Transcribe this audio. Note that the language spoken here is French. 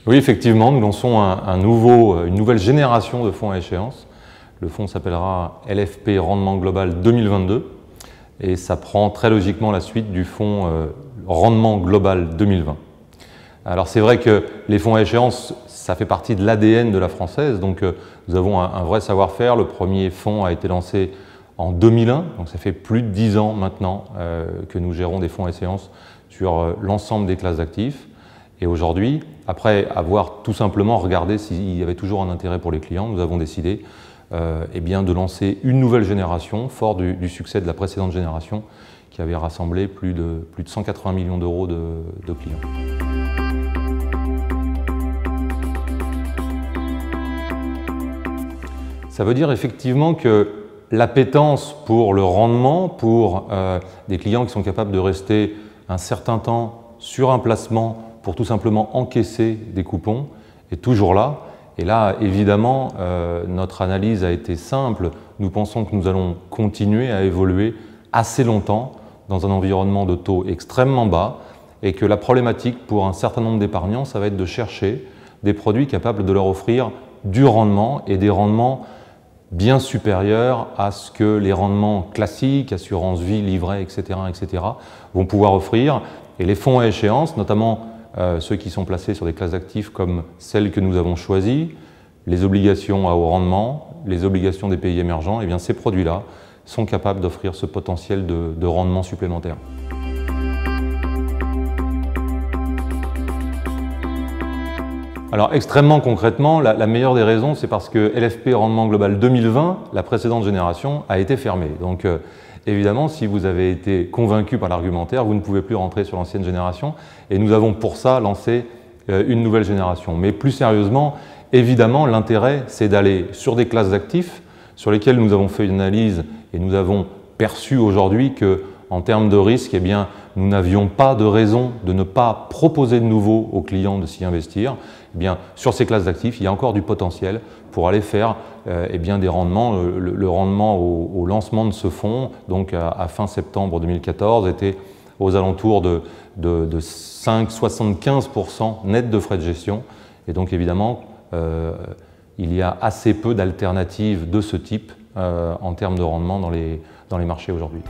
Oui, effectivement, nous lançons une nouvelle génération de fonds à échéance. Le fonds s'appellera LFP Rendement Global 2022 et ça prend très logiquement la suite du fonds Rendement Global 2020. Alors c'est vrai que les fonds à échéance, ça fait partie de l'ADN de la française, donc nous avons un vrai savoir-faire. Le premier fonds a été lancé en 2001, donc ça fait plus de 10 ans maintenant que nous gérons des fonds à échéance sur l'ensemble des classes d'actifs. Et aujourd'hui, après avoir tout simplement regardé s'il y avait toujours un intérêt pour les clients, nous avons décidé de lancer une nouvelle génération, fort du succès de la précédente génération, qui avait rassemblé plus de 180 millions d'euros de clients. Ça veut dire effectivement que l'appétence pour le rendement, pour des clients qui sont capables de rester un certain temps sur un placement pour tout simplement encaisser des coupons, est toujours là. Et là, évidemment, notre analyse a été simple. Nous pensons que nous allons continuer à évoluer assez longtemps dans un environnement de taux extrêmement bas et que la problématique pour un certain nombre d'épargnants, ça va être de chercher des produits capables de leur offrir du rendement et des rendements bien supérieurs à ce que les rendements classiques, assurance vie, livret, etc., vont pouvoir offrir. Et les fonds à échéance, notamment ceux qui sont placés sur des classes d'actifs comme celles que nous avons choisies, les obligations à haut rendement, les obligations des pays émergents, et bien ces produits-là sont capables d'offrir ce potentiel de rendement supplémentaire. Alors extrêmement concrètement, la meilleure des raisons, c'est parce que LFP Rendement Global 2020, la précédente génération, a été fermée. Donc évidemment, si vous avez été convaincu par l'argumentaire, vous ne pouvez plus rentrer sur l'ancienne génération et nous avons pour ça lancé une nouvelle génération. Mais plus sérieusement, évidemment, l'intérêt, c'est d'aller sur des classes d'actifs sur lesquelles nous avons fait une analyse et nous avons perçu aujourd'hui qu'en termes de risque, eh bien, nous n'avions pas de raison de ne pas proposer de nouveau aux clients de s'y investir. Eh bien, sur ces classes d'actifs, il y a encore du potentiel pour aller faire des rendements. Le rendement au lancement de ce fonds, donc à fin septembre 2014, était aux alentours de 5,75% net de frais de gestion. Et donc évidemment, il y a assez peu d'alternatives de ce type en termes de rendement dans les marchés aujourd'hui.